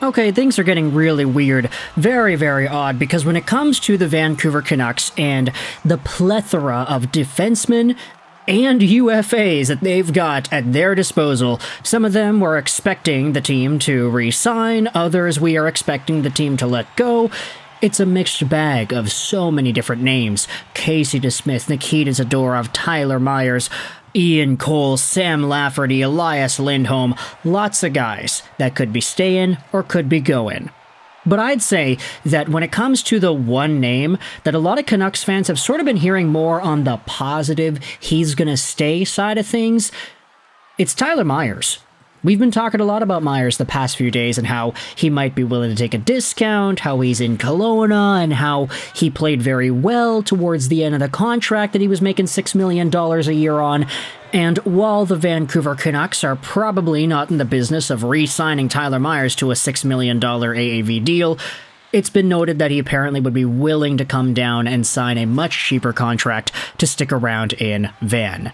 Okay, things are getting really weird. Very, very odd, because when it comes to the Vancouver Canucks and the plethora of defensemen and UFAs that they've got at their disposal, some of them we're expecting the team to re-sign, others we are expecting the team to let go. It's a mixed bag of so many different names. Casey DeSmith, Nikita Zadorov, Tyler Myers, Ian Cole, Sam Lafferty, Elias Lindholm, lots of guys that could be staying or could be going. But I'd say that when it comes to the one name that a lot of Canucks fans have sort of been hearing more on the positive, he's gonna stay side of things, it's Tyler Myers. We've been talking a lot about Myers the past few days and how he might be willing to take a discount, how he's in Kelowna, and how he played very well towards the end of the contract that he was making $6 million a year on. And while the Vancouver Canucks are probably not in the business of re-signing Tyler Myers to a $6 million AAV deal, it's been noted that he apparently would be willing to come down and sign a much cheaper contract to stick around in Van.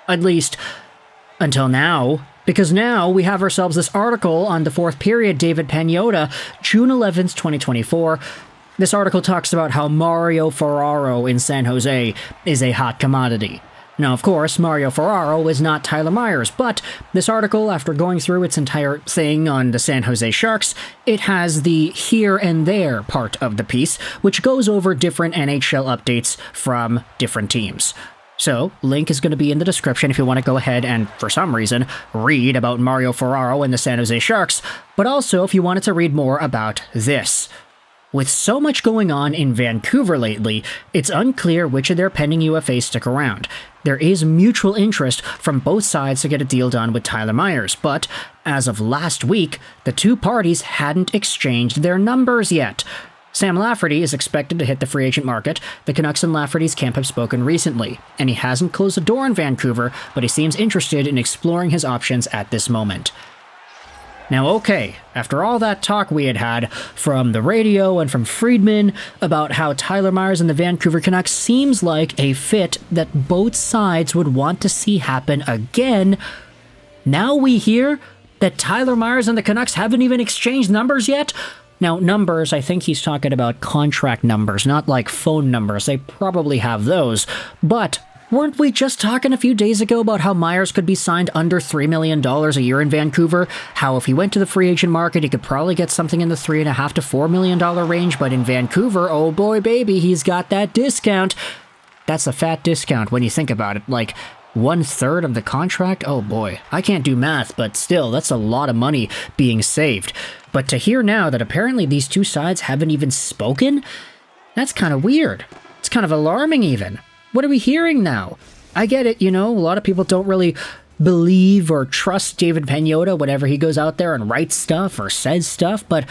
At least until now. Because now we have ourselves this article on the fourth period, David Pagnotta, June 11th, 2024. This article talks about how Mario Ferraro in San Jose is a hot commodity. Now, of course, Mario Ferraro is not Tyler Myers, but this article, after going through its entire thing on the San Jose Sharks, it has the here and there part of the piece, which goes over different NHL updates from different teams. So, link is going to be in the description if you want to go ahead and, for some reason, read about Mario Ferraro and the San Jose Sharks, but also if you wanted to read more about this. With so much going on in Vancouver lately, it's unclear which of their pending UFAs stick around. There is mutual interest from both sides to get a deal done with Tyler Myers, but as of last week, the two parties hadn't exchanged their numbers yet. Sam Lafferty is expected to hit the free agent market. The Canucks and Lafferty's camp have spoken recently, and he hasn't closed the door in Vancouver, but he seems interested in exploring his options at this moment. Now, okay, after all that talk we had from the radio and from Friedman about how Tyler Myers and the Vancouver Canucks seems like a fit that both sides would want to see happen again, now we hear that Tyler Myers and the Canucks haven't even exchanged numbers yet? Now, numbers, I think he's talking about contract numbers, not like phone numbers. They probably have those. But weren't we just talking a few days ago about how Myers could be signed under $3 million a year in Vancouver? How if he went to the free agent market, he could probably get something in the $3.5 to $4 million range, but in Vancouver, oh boy, baby, he's got that discount. That's a fat discount when you think about it. Like, 1/3 of the contract? Oh boy, I can't do math, but still, that's a lot of money being saved. But to hear now that apparently these two sides haven't even spoken, that's kind of weird. It's kind of alarming even. What are we hearing now? I get it, you know, a lot of people don't really believe or trust David Pagnotta whenever he goes out there and writes stuff or says stuff, but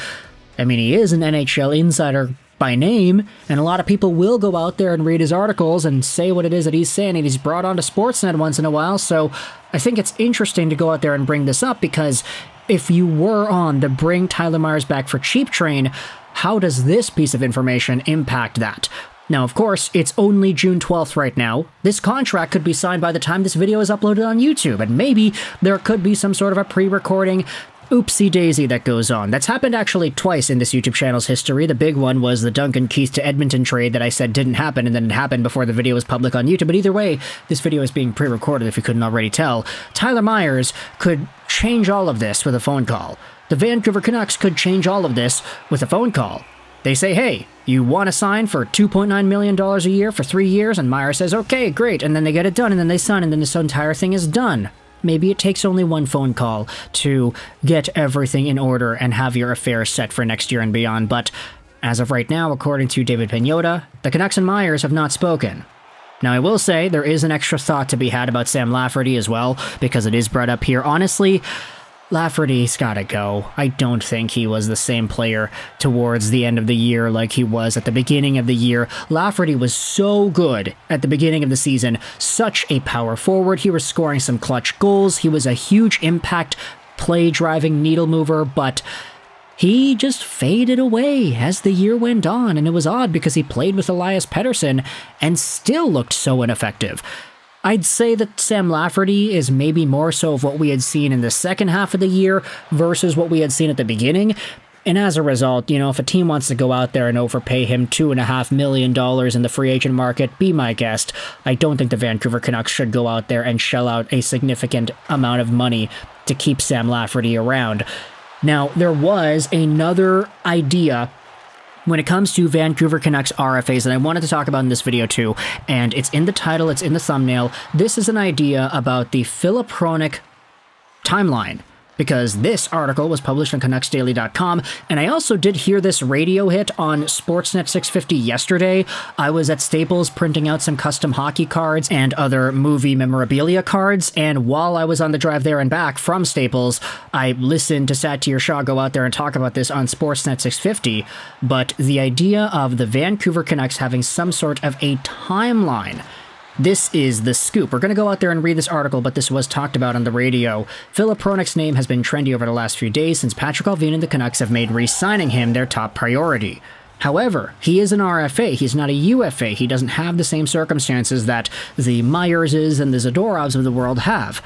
I mean, he is an NHL insider by name, and a lot of people will go out there and read his articles and say what it is that he's saying, and he's brought onto Sportsnet once in a while, so I think it's interesting to go out there and bring this up, because if you were on the bring Tyler Myers back for cheap train, how does this piece of information impact that? Now, of course, it's only June 12th right now. This contract could be signed by the time this video is uploaded on YouTube, and maybe there could be some sort of a pre-recording oopsie-daisy that goes on. That's happened actually twice in this YouTube channel's history. The big one was the Duncan Keith to Edmonton trade that I said didn't happen, and then it happened before the video was public on YouTube. But either way, this video is being pre-recorded if you couldn't already tell. Tyler Myers could change all of this with a phone call. The Vancouver Canucks could change all of this with a phone call. They say, hey, you want to sign for $2.9 million a year for 3 years? And Myers says, okay, great. And then they get it done, and then they sign, and then this entire thing is done. Maybe it takes only one phone call to get everything in order and have your affairs set for next year and beyond. But as of right now, according to David Pagnotta, the Canucks and Myers have not spoken. Now, I will say there is an extra thought to be had about Sam Lafferty as well, because it is brought up here. Honestly, Lafferty's gotta go. I don't think he was the same player towards the end of the year like he was at the beginning of the year. Lafferty was so good at the beginning of the season, such a power forward. He was scoring some clutch goals. He was a huge impact play-driving needle mover, but he just faded away as the year went on, and it was odd because he played with Elias Pettersson and still looked so ineffective. I'd say that Sam Lafferty is maybe more so of what we had seen in the second half of the year versus what we had seen at the beginning. And as a result, if a team wants to go out there and overpay him $2.5 million in the free agent market, be my guest. I don't think the Vancouver Canucks should go out there and shell out a significant amount of money to keep Sam Lafferty around. Now, there was another idea when it comes to Vancouver Canucks RFAs that I wanted to talk about in this video too, and it's in the title, it's in the thumbnail. This is an idea about the Filip Hronek timeline, because this article was published on CanucksDaily.com, and I also did hear this radio hit on Sportsnet 650 yesterday. I was at Staples printing out some custom hockey cards and other movie memorabilia cards, and while I was on the drive there and back from Staples, I listened to Satyr Shah go out there and talk about this on Sportsnet 650, but the idea of the Vancouver Canucks having some sort of a timeline. This is the scoop. We're going to go out there and read this article, but this was talked about on the radio. Filip Hronek's name has been trendy over the last few days since Patrick Allvin and the Canucks have made re-signing him their top priority. However, he is an RFA. He's not a UFA. He doesn't have the same circumstances that the Myerses and the Zadorovs of the world have.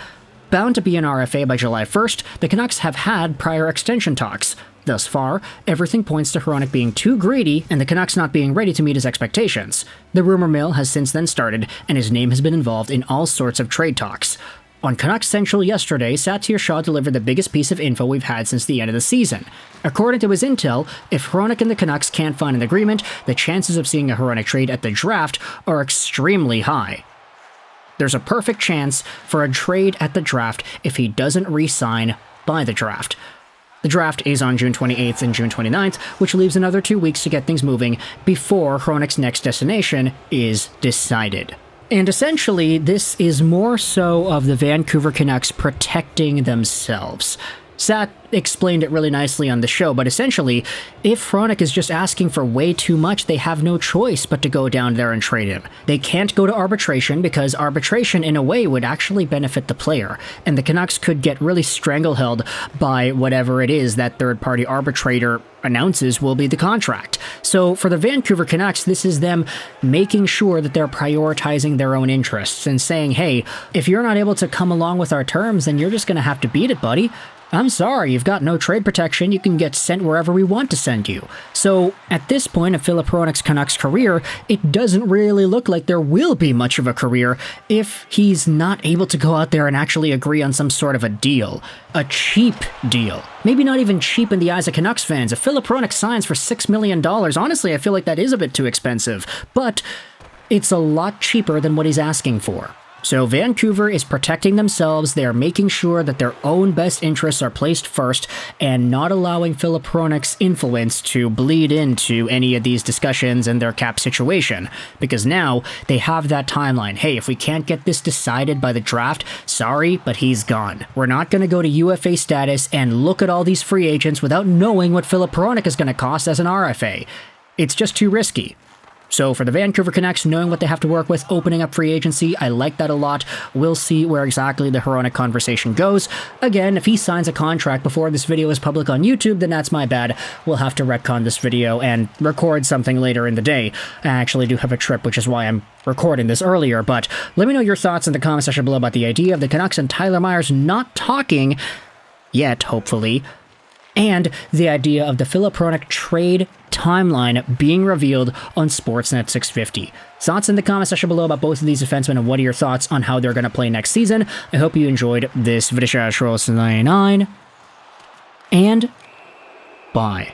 Bound to be an RFA by July 1st, the Canucks have had prior extension talks. Thus far, everything points to Hronek being too greedy and the Canucks not being ready to meet his expectations. The rumor mill has since then started, and his name has been involved in all sorts of trade talks. On Canucks Central yesterday, Satyr Shah delivered the biggest piece of info we've had since the end of the season. According to his intel, if Hronek and the Canucks can't find an agreement, the chances of seeing a Hronek trade at the draft are extremely high. There's a perfect chance for a trade at the draft if he doesn't re-sign by the draft. The draft is on June 28th and June 29th, which leaves another 2 weeks to get things moving before Hronek's next destination is decided. And essentially, this is more so of the Vancouver Canucks protecting themselves. Sat explained it really nicely on the show, but essentially, if Hronek is just asking for way too much, they have no choice but to go down there and trade him. They can't go to arbitration because arbitration, in a way, would actually benefit the player, and the Canucks could get really strangleheld by whatever it is that third-party arbitrator announces will be the contract. So for the Vancouver Canucks, this is them making sure that they're prioritizing their own interests and saying, hey, if you're not able to come along with our terms, then you're just going to have to beat it, buddy. I'm sorry, you've got no trade protection, you can get sent wherever we want to send you. So, at this point of Filip Hronek's Canucks career, it doesn't really look like there will be much of a career if he's not able to go out there and actually agree on some sort of a deal. A cheap deal. Maybe not even cheap in the eyes of Canucks fans. If Filip Hronek signs for $6 million, honestly, I feel like that is a bit too expensive. But it's a lot cheaper than what he's asking for. So Vancouver is protecting themselves, they are making sure that their own best interests are placed first, and not allowing Filip Hronek's influence to bleed into any of these discussions and their cap situation. Because now, they have that timeline. Hey, if we can't get this decided by the draft, sorry, but he's gone. We're not going to go to UFA status and look at all these free agents without knowing what Filip Hronek is going to cost as an RFA. It's just too risky. So for the Vancouver Canucks, knowing what they have to work with, opening up free agency, I like that a lot. We'll see where exactly the Hronek conversation goes. Again, if he signs a contract before this video is public on YouTube, then that's my bad. We'll have to retcon this video and record something later in the day. I actually do have a trip, which is why I'm recording this earlier, but let me know your thoughts in the comment section below about the idea of the Canucks and Tyler Myers not talking yet, hopefully, and the idea of the Filip Hronek trade timeline being revealed on Sportsnet 650. Thoughts in the comment section below about both of these defensemen, and what are your thoughts on how they're going to play next season. I hope you enjoyed this video. And bye.